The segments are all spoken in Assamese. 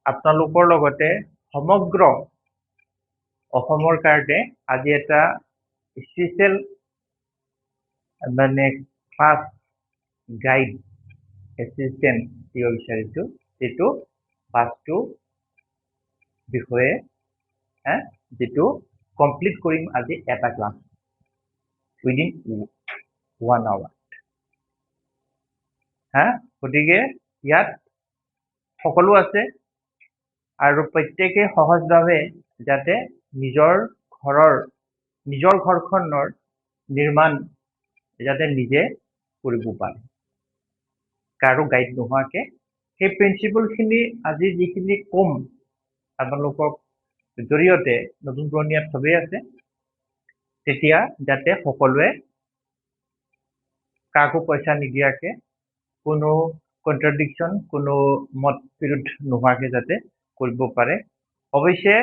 আপোনালোকৰ লগতে সমগ্ৰ অসমৰ কাৰণে আজি এটা স্পেচিয়েল মানে ক্লাছ গাইড এচিষ্টেণ্ট দিব বিচাৰিছোঁ, যিটো পাঁচটো বিষয়ে যিটো কমপ্লিট কৰিম আজি এটা ক্লাছ উইদিন 1 hour। গতিকে ইয়াত সকলো আছে আৰু প্ৰত্যেকে সহজভাৱে যাতে নিজৰ ঘৰখনৰ নিৰ্মাণ যাতে নিজে কৰিব পাৰে, কাৰো গাইড নোহোৱাকে। সেই প্ৰিন্সিপলখিনি আজি যিখিনি কম আপোনালোকক জৰিয়তে নতুন পুৰণিয়াত চবেই আছে, তেতিয়া যাতে সকলোৱে কাকো পইচা নিদিয়াকে কোনো কন্ট্ৰাডিকশ্যন কোনো মত বিৰোধ নোহোৱাকে যাতে কৰিব পাৰে। অৱশ্যে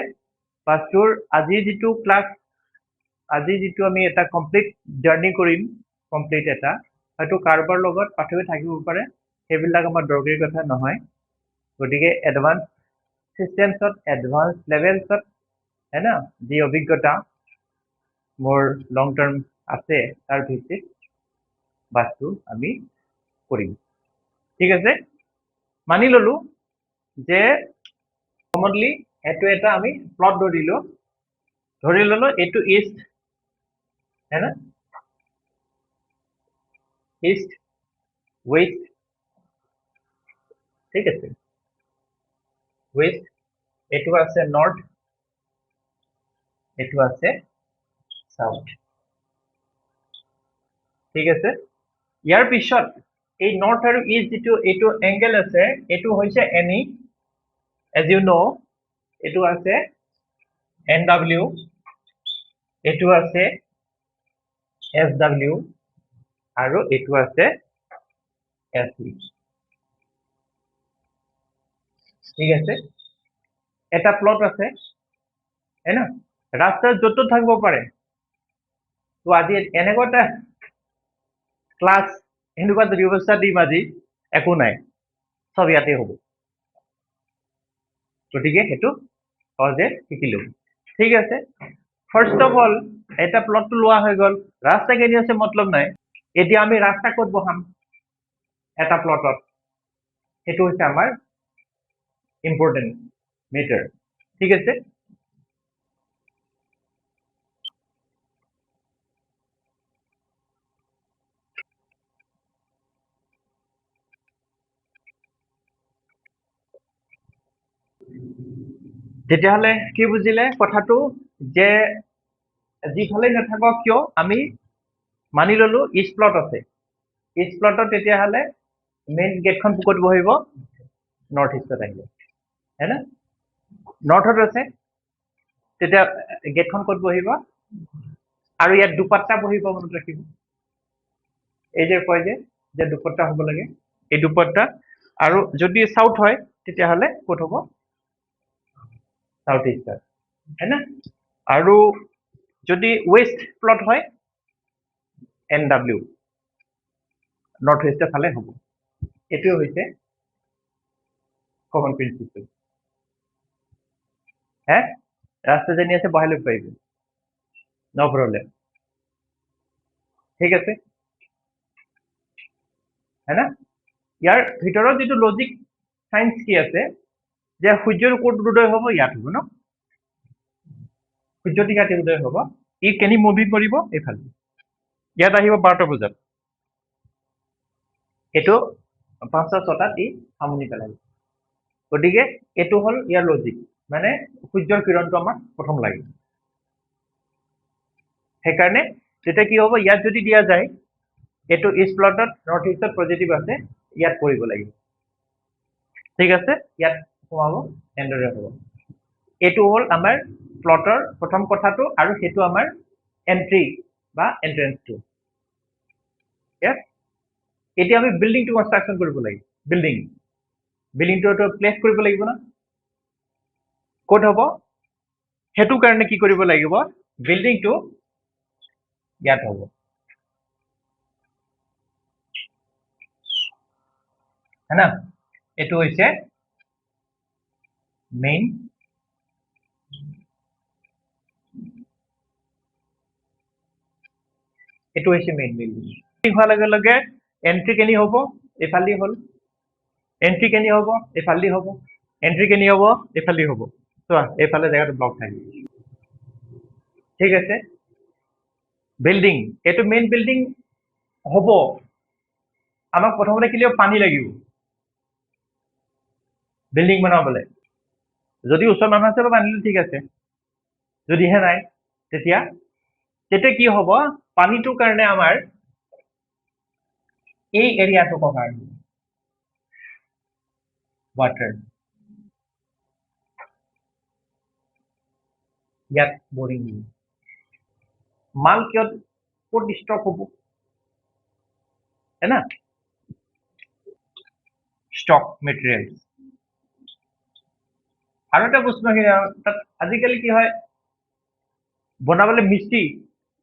পাঁচটোৰ আজি যিটো ক্লাছ, আজি যিটো আমি এটা কমপ্লিট জাৰ্ণি কৰিম, কমপ্লিট এটা হয়তো কাৰোবাৰ লগত পাৰ্থক্য থাকিব পাৰে, সেইবিলাক আমাৰ দৰকাৰী কথা নহয়। গতিকে এডভান্স চিষ্টেমছত এডভান্স লেভেলছত যি অভিজ্ঞতা মোৰ লং টাৰ্ম আছে তাৰ ভিত্তিত বাছটো আমি কৰিম। ঠিক আছে, মানি ললো যে কমনলি এইটো এটা আমি প্লট ধৰি ললো এইটো ইষ্ট, ইষ্ট ওয়েস্ট, ঠিক আছে, ওয়েস্ট, এইটো আছে নর্থ, এইটো আছে সাউথ, ঠিক আছে। ইয়াৰ পিছত এই নৰ্থ আৰু ইষ্ট যিটো এইটো এংগেল আছে, এইটো হৈছে এনি, এজ ইউ নো, এইটো আছে NW, এইটো আছে SW আৰু এইটো আছে SE, ঠিক আছে। এটা প্লট আছে ৰাস্তাৰ য'ত থাকিব পাৰে। তো আজি এনেকুৱা এটা ক্লাছ এনেকুৱা এটা ব্যৱস্থা দিম আজি, একো নাই, চব ইয়াতে হ'ব। গতিকে সেইটো সহজে শিকিলো, ঠিক আছে। ফাৰ্ষ্ট অফ অল এটা প্লটটো লোৱা হৈ গ'ল, ৰাস্তা কেনি আছে মতলব নাই। এতিয়া আমি ৰাস্তা ক'ত বহাম এটা প্লটত, সেইটো হৈছে আমাৰ ইম্পৰ্টেণ্ট মেটাৰ, ঠিক আছে। তেতিয়াহ'লে কি বুজিলে কথাটো, যে যিফালে নাথাকক কিয় আমি মানি ললো ইষ্ট প্লট আছে, ইষ্ট প্লটত তেতিয়াহ'লে মেইন গেটখন ক'ত বহিব, নৰ্থ ইষ্টত আহিব, নৰ্থত আছে তেতিয়া গেটখন ক'ত বহিব, আৰু ইয়াত দুপাট্টা বহিব, মনত ৰাখিব। এই যে কয় যে দুপাট্টা হ'ব লাগে, এই দুপাট্টা। আৰু যদি সাউথ হয় তেতিয়াহ'লে ক'ত হ'ব, সাউথ ইষ্টত, আৰু যদি ওয়েস্ট প্লট হয় NW, নৰ্থ ইষ্টৰ ফালে হ'ব। এইটোৱে হৈছে কমন প্ৰিন্সিপল। ৰাস্তা জানি আছে বহাই ল'ব পাৰিব, ন' প্ৰব্লেম, ঠিক আছে। ইয়াৰ ভিতৰত যিটো লজিক সাইন্স কি আছে, যে সূৰ্যৰ ক'ত উদয় হ'ব, ইয়াত হ'ব ন, সূৰ্য টিকাতে উদয় হ'ব, ই কেনি মুভি কৰিব, এইফালে, ইয়াত আহিব 12টা বজাত, এইটো 5টা 6টাত ই সামনি পেলাব। গতিকে এইটো হ'ল ইয়াৰ লজিক, মানে সূৰ্যৰ কিৰণটো আমাক প্ৰথম লাগে। সেইকাৰণে তেতিয়া কি হ'ব, ইয়াত যদি দিয়া যায় এইটো ইষ্ট প্লটত নৰ্থ ইষ্টত পজিটিভ আছে, ইয়াত কৰিব লাগিব, ঠিক আছে, ইয়াত সোমাব, এনেদৰে হ'ব। এইটো হ'ল আমাৰ প্লটৰ প্ৰথম কথাটো, আৰু সেইটো আমাৰ এন্ট্ৰি বা এন্ট্ৰেন্সটো। এতিয়া আমি বিল্ডিংটো কনষ্ট্ৰাকশ্যন কৰিব লাগিব, বিল্ডিংটো প্লেচ কৰিব লাগিব না, ক'ত হ'ব, সেইটো কাৰণে কি কৰিব লাগিব, বিল্ডিংটো ইয়াত হ'ব, এইটো হৈছে মেইন এইটো হৈছে মেইন বিল্ডিং হোৱাৰ লগে লগে এন্ট্ৰি কেনি হ'ব এইফালদি হ'ল এন্ট্ৰি কেনি হ'ব এইফালদি হ'ব এন্ট্ৰি কেনি হ'ব এইফালদি হ'ব চোৱা এইফালে জেগাটো ব্লক থাকে ঠিক আছে বিল্ডিং এইটো মেইন বিল্ডিং হ'ব আমাক প্ৰথমতে কি লাগিব পানী লাগিব বিল্ডিং বনাবলৈ যদি ওচৰ মানুহ আছে পানী ঠিক আছে যদিহে নাই তেতিয়া কি হ'ব পানীটোৰ কাৰণে আমাৰ এই এৰিয়াটো কভাৰ ৱাটাৰ ইয়াত বৰিং মাল কিয় ক'ত ষ্টক হ'ব है ना স্টক মেটেৰিয়েল আৰু এটা বস্তু তাত আজিকালি কি হয় বনাবলৈ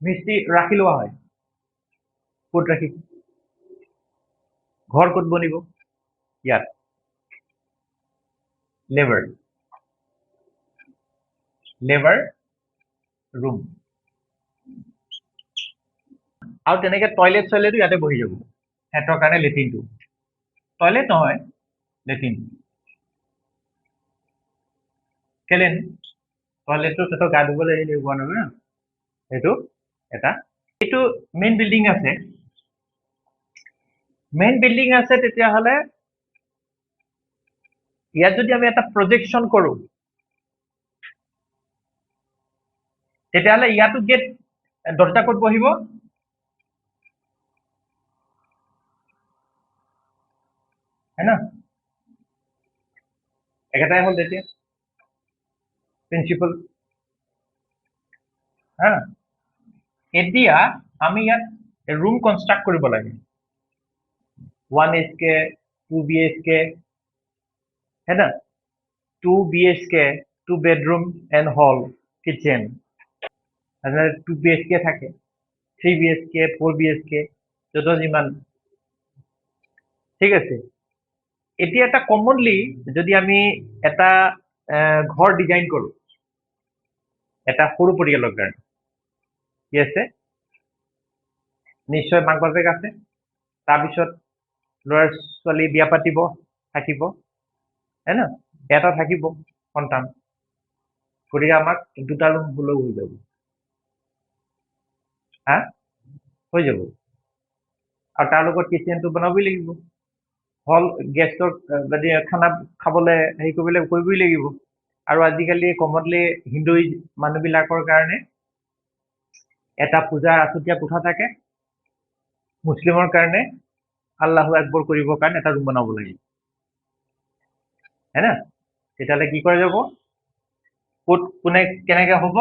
মিস্ত্ৰী ৰাখি লোৱা হয় ক'ত ৰাখি ঘৰ ক'ত বনিব ইয়াত লেবাৰ ৰুম আৰু তেনেকে টয়লেট চয়লেটো ইয়াতে বহি যাব সিহঁতৰ কাৰণে লেট্ৰিনটো টয়লেট নহয় লেট্ৰিন কেলেন টয়লেটটো সিহঁতৰ গা ধুবলৈ লাগিব নহয় ন সেইটো এটা এইটো মেইন বিল্ডিং আছে তেতিয়াহ'লে ইয়াত যদি আমি এটা প্ৰজেকশ্যন কৰো তেতিয়াহ'লে ইয়াতো গেট দৰ্জা ক'ত বহিব है ना একেটাই হ'ল তেতিয়া প্ৰিন্সিপাল হা এতিয়া আমি ইয়াত ৰুম কনষ্ট্ৰাক্ট কৰিব লাগে 1 BHK 2 BHK है ना 2 BHK 2 bedroom and hall kitchen 2 BHK থাকে 3 BHK 4 BHK যত যিমান ঠিক আছে এতিয়া এটা কমনলি যদি আমি এটা ঘৰ ডিজাইন কৰো এটা সৰু পৰিয়ালৰ কাৰণে কি আছে নিশ্চয় মাক বাপেক আছে তাৰপিছত ল'ৰা ছোৱালী বিয়া পাতিব থাকিব है ना এটা থাকিব সন্তান গতিকে আমাক দুটা ৰুম হ'লেও হৈ যাব হা হৈ যাব আৰু তাৰ লগত কিচেনটো বনাবই লাগিব হল গেষ্টৰ যদি খানা খাবলৈ হেৰি কৰিবই লাগিব আৰু আজিকালি কমনলি হিন্দু মানুহবিলাকৰ কাৰণে এটা পূজাৰ আছুতীয়া কোঠা থাকে মুছলিমৰ কাৰণে আল্লাহু আকবৰ কৰিবৰ কাৰণে এটা ৰুম বনাব লাগিব है ना তেতিয়াহ'লে কি কৰা যাব ক'ত কোনে কেনেকে হ'ব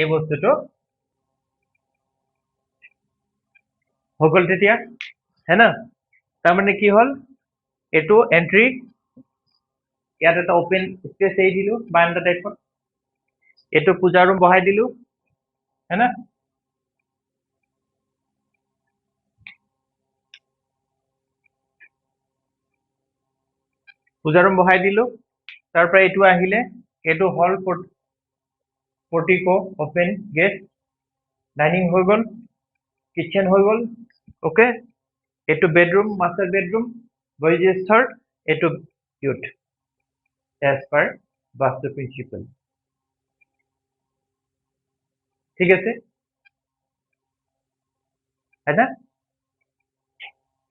এই বস্তুটো হৈ গ'ল তেতিয়া है ना তাৰমানে কি হ'ল এইটো এন্ট্ৰি ইয়াত এটা ওপেন স্পেচ এৰি দিলো বাৰান্দা টাইপত এইটো পূজা ৰুম বহাই দিলো है ना পূজা ৰুম বহাই দিলো তাৰ পৰা এইটো আহিলে এইটো হল পৰ্টিকো ওপেন গেট ডাইনিং হৈ গ'ল কিচেন হৈ গ'ল ওকে এইটো বেডৰুম মাষ্টাৰ বেডৰুম বয়োজ্যেষ্ঠৰ এইটো ইউথ এজ পাৰ বাস্তু প্ৰিন্সিপাল ঠিক আছে है ना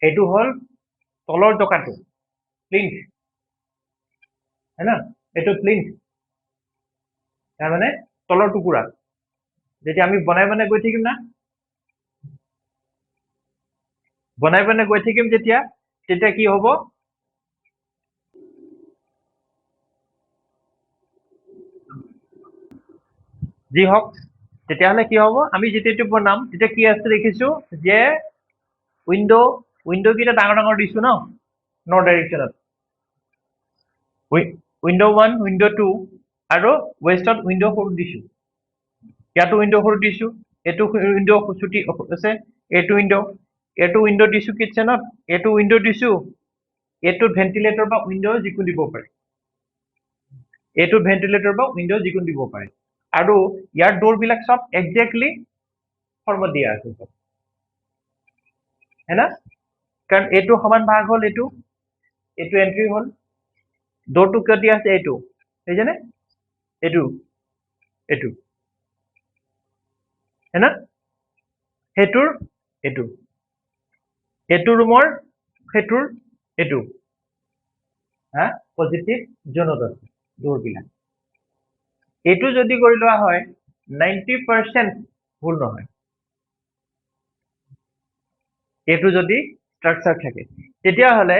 এইটো হল তলৰ জকাটো প্লিন্থ है ना এইটো প্লিন্থ তাৰমানে তলৰ টুকুৰা যেতিয়া আমি বনাই গৈ থাকিম না বনাই গৈ থাকিম তেতিয়া কি হ'ব যি হওক তেতিয়াহ'লে কি হ'ব আমি যেতিয়া বনাম তেতিয়া কি আছে দেখিছো যে উইন্ডো কেইটা ডাঙৰ দিছো ন নৰ্থ ডাইৰেকশ্যনত উইন্ডো 1 উইন্ডো 2 আৰু ৱেষ্টত উইন্ডো 4 দিছো ইয়াতো উইন্ডো 4 দিছো এইটো উইন্ডো ছুটি আছে এইটো উইন্ডো দিছো কিচেনত এইটো উইন্ডো দিছো এইটো ভেন্টিলেটৰ বা উইন্ডো যিকোনো দিব পাৰে এইটো ভেন্টিলেটৰ বা উইন্ডো যিকোনো দিব পাৰে আৰু ইয়াৰ ডোৰবিলাক সব এক্স্যাক্টলি ফৰ্মত দিয়া আছে সব है ना কাৰণ এইটো সমান ভাগ হল এইটো এন্ট্ৰি হল ডোৰটো কিয় দিয়া আছে এইটো বুজিছেনে এইটো है ना হেতুৰ এইটো ৰুমৰ হেতুৰ এইটো হা পজিটিভ জোনত আছে ডোৰবিলাক এইটো যদি কৰি লোৱা হয় 90% ভুল নহয় এইটো যদি স্ট্ৰাকচাৰ থাকে তেতিয়াহলে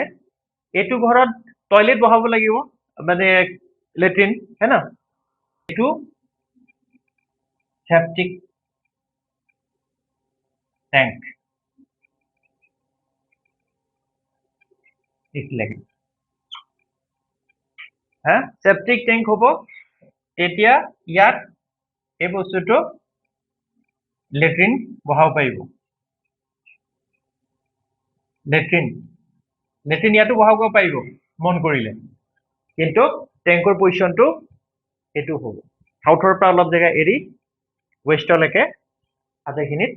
এইটো ঘৰত টয়লেট বহাব লাগিব মানে লেট্ৰিন है ना এইটো সেপটিক ট্যাঙ্ক লাগে হ্যাঁ সেপটিক ট্যাঙ্ক হব এতিয়া ইয়াত এই বস্তুটো লেট্ৰিন বহাব পাৰিব লেট্ৰিন ইয়াতো বহাব পাৰিব মন কৰিলে কিন্তু ট্যাঙ্কৰ পজিশনটো এইটো হ'ব সাউথৰ পৰা অলপ জায়গা এৰি ওয়েস্টলৈকে আধাখিনিত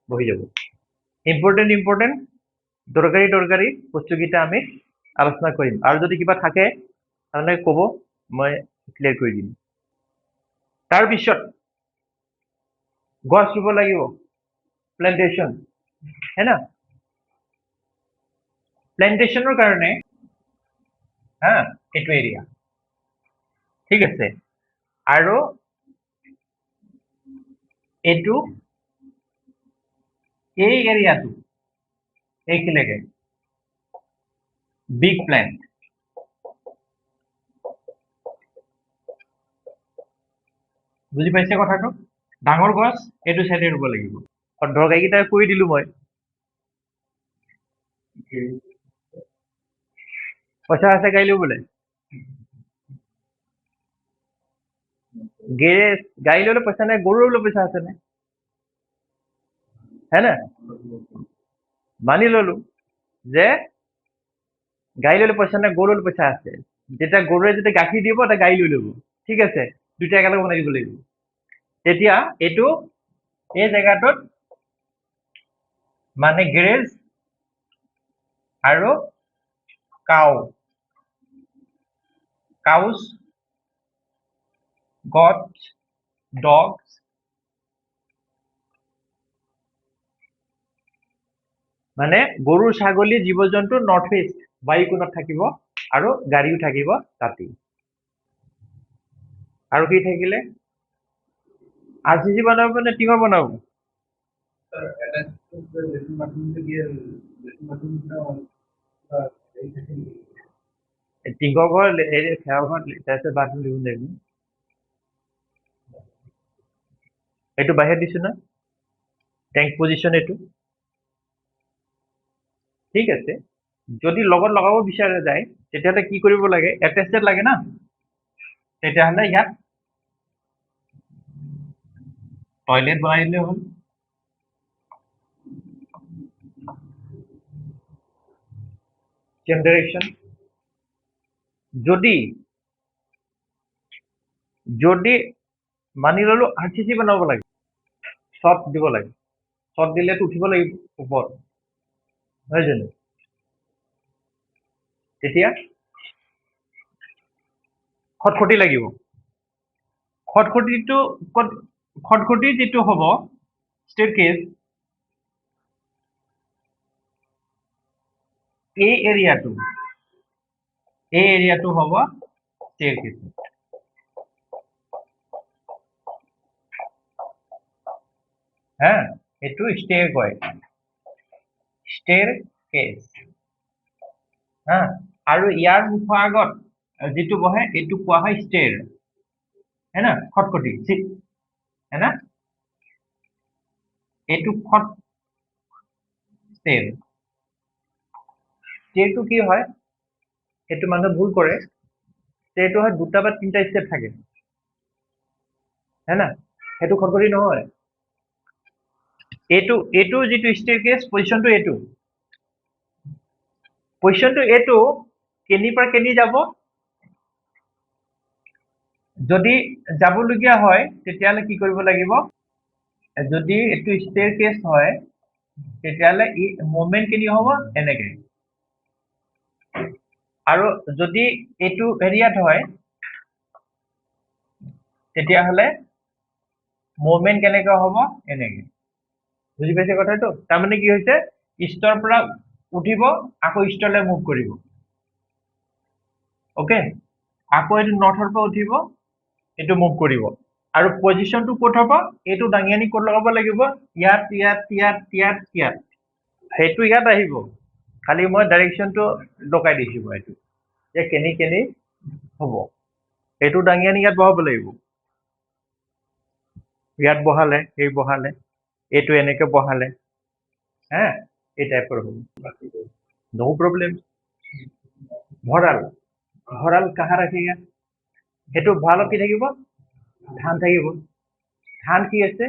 বহি যাব ইম্পৰ্টেন্ট দৰকাৰী বস্তুকেইটা আমি আলোচনা কৰিম আৰু যদি কিবা থাকে তাহলে ক'ব মই ক্লিয়াৰ কৰি দিম তাৰ পিছত গছ ৰুব লাগিব প্লান্টেশন है ना প্লান্টেশনৰ কাৰণে হ্যাঁ এইটো এৰিয়া ঠিক আছে আৰু এইটো এই এৰিয়াটো এইখিনিলৈকে বিগ প্লান্ট বুজি পাইছে কথাটো ডাঙৰ গছ এইটো সাইডে ৰুব লাগিব দৰকাৰীকেইটা কৈ দিলো মই পইচা আছে গাই বোলে গাই ললে পইচা নাই গৰু ললে পইচা আছে নে है ना মানি ললো যে গাই ললে পইচা নাই গৰু ললে পইচা আছে যেতিয়া গৰুৱে যেতিয়া গাখীৰ দিব তা গাই লৈ লব ঠিক আছে দুইটা একেলগে বনাই দিব লাগিব তেতিয়া এইটো এই জায়গাটোত মানে গ্ৰেজ আৰু cows goats dogs মানে গৰু ছাগলী জীৱ-জন্তু নৰ্থ ইষ্ট বায়ুকোণত থাকিব আৰু গাড়ীও থাকিব তাতেই আৰু কি থাকিলে আৰচিচি বনাব নে টিঙৰ বনাব টিঙৰ ঘৰ খেৰ ঘৰ তাৰপিছত বাথৰুম দিব লাগিব এইটো বাহিৰত দিছো না ট্যাঙ্ক পজিশন এইটো ঠিক আছে যদি লগত লগাব বিচাৰে যায় তেতিয়াহলে কি কৰিব লাগে এটেচড লাগে না তেতিয়াহলে ইয়াত টয়লেট বনাই দিলে হ'ল চেম ডাইৰেকশন যদি মানি ললো আৰচিচি বনাব লাগে শট দিব লাগে শট দিলে উঠিব লাগিব ওপৰত নহয় জানো তেতিয়া খটখটি লাগিব খটখটি যেটো হ'ব স্টেৰকেস এই এৰিয়াটো হ'ব স্টেৰকেস হ্যাঁ এইটো স্টেৰ কয় স্টেৰকেস হ্যাঁ আৰু ইয়াৰ মুখৰ আগত যেটো বহে এইটো কোৱা হয় স্টেৰ है ना খটখটি है ना এইটো স্টেৰটো কি হয় সেইটো মানুহে ভুল কৰে স্টেৰটো হয় দুটা বা তিনটা স্টেপ থাকে है ना সেইটো খটখটি নহয় এইটো যেটো স্টেৰকেস পজিশনটো এইটো কেনি পৰা কেনি যাব যদি যাবলগীয়া হয় তেতিয়াহ'লে কি কৰিব লাগিব যদি এইটো ষ্টেৰ কেছ হয় তেতিয়াহ'লে মুভমেণ্ট কেনি হ'ব এনেকে আৰু যদি এইটো এৰিয়াত হয় তেতিয়াহ'লে মুভমেণ্ট কেনেকৈ হ'ব এনেকে বুজি পাইছে কথাটো তাৰমানে কি হৈছে ইষ্টৰ পৰা উঠিব আকৌ ইষ্টলৈ মুভ কৰিব ওকে আকৌ এইটো নৰ্থৰ পৰা উঠিব এইটো মুভ কৰিব আৰু পজিশ্যনটো ক'ত হ'ব এইটো দাঙি আনি ক'ত লগাব লাগিব ইয়াত ইয়াত ইয়াত ইয়াত ইয়াত সেইটো ইয়াত আহিব খালি মই ডাইৰেকশ্যনটো লগাই দিছোঁ এইটো যে কেনি কেনি হ'ব এইটো দাঙি আনি ইয়াত বহাব লাগিব ইয়াত বহালে এই বহালে এইটো এনেকে বহালে হা এই টাইপৰ হ'ব নো প্ৰব্লেম ভঁৰাল ভঁৰাল কাহাৰ ৰাখেগা সেইটো ভঁৰালত কি থাকিব ধান থাকিব ধান কি আছে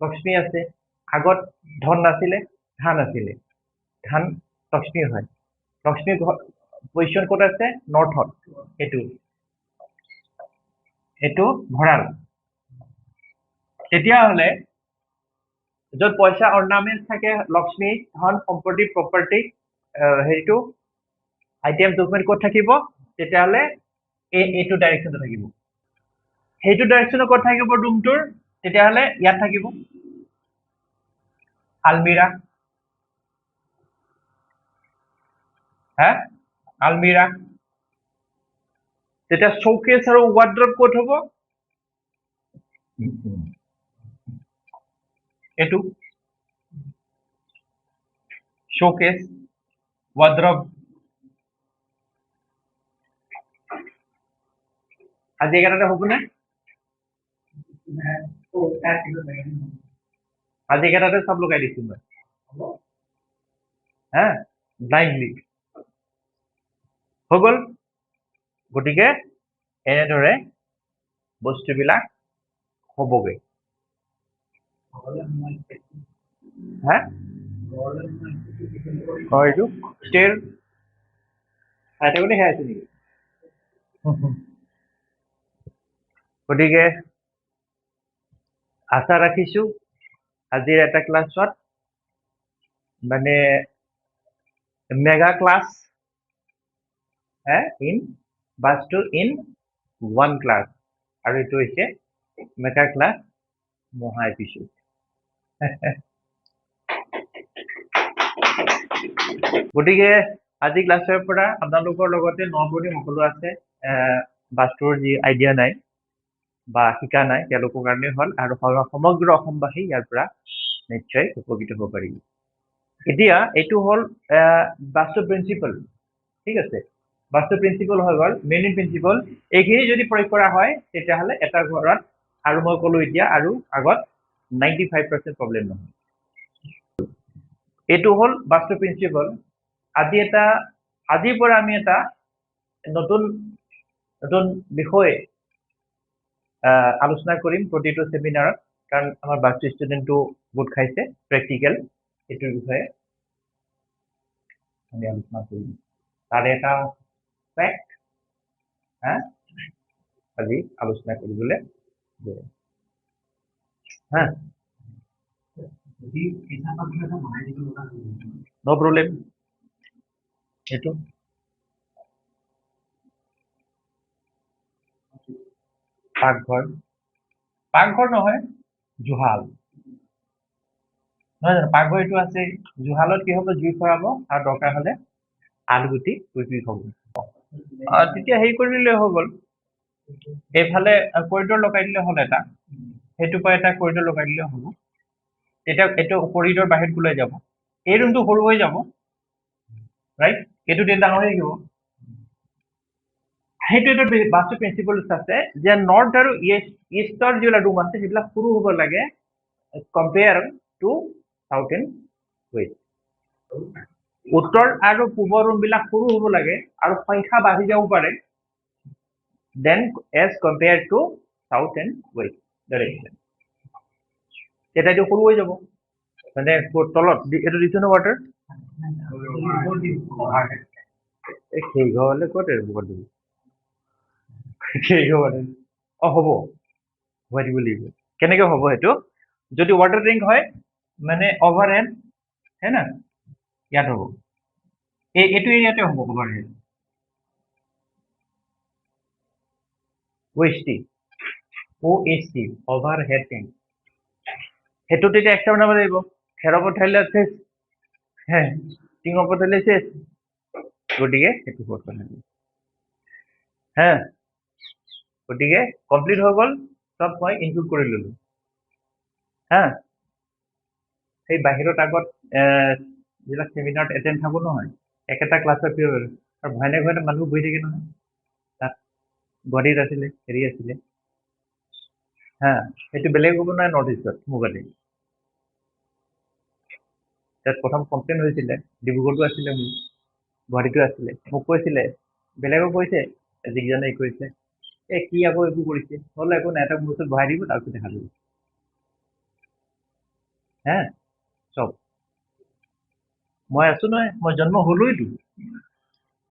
লক্ষ্মী আছে আগত ধন নাছিলে ধান আছিলে ধান লক্ষ্মী হয় লক্ষ্মী পজিশ্যন ক'ত আছে নৰ্থত এইটো ভঁৰাল তেতিয়াহ'লে য'ত পইচা অৰ্নামেণ্ট থাকে লক্ষ্মী ধন সম্পত্তি প্ৰপাৰ্টি হেৰিটো আইটেম ডকুমেণ্ট ক'ত থাকিব তেতিয়াহ'লে এইটো ডাইৰেকশ্যনটো থাকিব সেইটো ডাইৰেকশ্যনত ক'ত থাকিব ৰুমটোৰ তেতিয়াহ'লে ইয়াত থাকিব আলমিৰা হা আলমিৰা তেতিয়া শ্ব'কেছ আৰু ৱাৰ্ড্ৰব ক'ত হ'ব এইটো শ্ব'কেছ ৱাৰ্ড্ৰব আজি একেটাতে হ'বনে আজি একেটাতে চব লগাই দিছোঁ মই হা ব্লাইণ্ডলি হৈ গ'ল গতিকে এনেদৰে বস্তুবিলাক হ'বগৈ হা এইটো ষ্টেৰ চাই আছে নেকি গতিকে আশা ৰাখিছোঁ আজিৰ এটা ক্লাছত মানে mega class in vastu in one class আৰু এইটো হৈছে মেগা ক্লাছ মহা এপিছড গতিকে আজি ক্লাছৰ পৰা আপোনালোকৰ লগতে নৱপ্ৰতি সকলো আছে বাস্তুৰ যি আইডিয়া নাই বা শিকা নাই তেওঁলোকৰ কাৰণে হ'ল আৰু সমগ্ৰ অসমবাসী ইয়াৰ পৰা নিশ্চয় উপকৃত হ'ব পাৰিব এতিয়া এইটো হ'ল বাস্তু প্ৰিন্সিপল ঠিক আছে বাস্তু প্ৰিন্সিপল হৈ গ'ল মেইন প্ৰিন্সিপল এইখিনি যদি প্ৰয়োগ কৰা হয় তেতিয়াহ'লে এটা ঘৰত আৰু মই ক'লো এতিয়া আৰু আগত 95% প্ৰব্লেম নহয় এইটো হ'ল বাস্তু প্ৰিন্সিপল আজিৰ পৰা আমি এটা নতুন বিষয় আলোচনা কৰিম প্ৰতিটো সেমিনাৰত কাৰণ আমাৰ বাস্তু ষ্টুডেণ্টটো গোট খাইছে প্ৰেক্টিকেল এইটোৰ বিষয়ে আমি আলোচনা কৰিম তাৰে এটা ফেক্ট আজি আলোচনা কৰিবলৈ হা নো প্ৰব্লেম এইটো পাকঘৰ নহয় জুহাল নহয় জানো পাকঘৰ এইটো আছে জুহালত কি হ'ব জুই ফৰাব আৰু দৰকাৰ হ'লে আলুগুটি কুটি হ'ব তেতিয়া হেৰি কৰি দিলে হৈ গ'ল এইফালে কৰিডৰ লগাই দিলে হ'ল এটা সেইটোৰ পৰা এটা কৰিডৰ লগাই দিলে হ'ব তেতিয়া এইটো কৰিডৰ বাহিৰত ওলাই যাব এই ৰুমটো সৰু হৈ যাব ৰাইট এইটো তেতিয়া ডাঙৰ হৈ থাকিব সেইটো এটা বাস্তু প্ৰিন্সিপলছ আছে যে নৰ্থ আৰু ইষ্টৰ যিবিলাক ৰুম আছে সেইবিলাক সৰু হ'ব লাগে compare to south and west উত্তৰ আৰু পূবৰ ৰুমবিলাক সৰু হ'ব লাগে আৰু সংখ্যা বাঢ়ি যাব পাৰে then as compare to south and west direction তেতিয়া এইটো সৰু হৈ যাব মানে তলত এইটো দিছে ন ৱাটাৰ সেই ঘৰলৈ ক'ত সেই ঘৰ হ'ব হোৱাই দিব লাগিব কেনেকৈ হ'ব সেইটো যদি ৱাটাৰ টেংক হয় মানে অভাৰহেড হে না ইয়াত হ'ব এইটো এৰিয়াতে হ'ব overhead OST OST overhead tank সেইটো তেতিয়া এক্সট্ৰা বনাব লাগিব খেৰৰ পথাৰিলে আছে হে টিঙৰ পথাৰিলে চেচ গতিকে সেইটো ক'ত বনাব হে গতিকে কমপ্লিট হৈ গ'ল চব মই ইনক্লুড কৰি ললো হা সেই বাহিৰত আগত যিবিলাক চেমিনাৰত এটেণ্ড থাকো নহয় একেটা ক্লাছত আৰু ভয়নে ভয়নে মানুহ বহি থাকে নহয় তাত গুৱাহাটীত আছিলে হেৰি আছিলে হা সেইটো বেলেগ হ'ব নহয় নৰ্থ ইষ্টত মোৰ বাদে তাত প্ৰথম কমপ্লেইন হৈছিলে ডিব্ৰুগড়তো আছিলে মোৰ গুৱাহাটীতো আছিলে মোক কৈছিলে বেলেগক কৈছে যিকেইজনে কৰিছে কি আকৌ একো কৰিছে নহ'লে একো নাই এটা মোৰ ওচৰত বহাই দিব তাৰপিছত দেখা যাব হা চব মই আছো নহয় মই জন্ম হলোইতো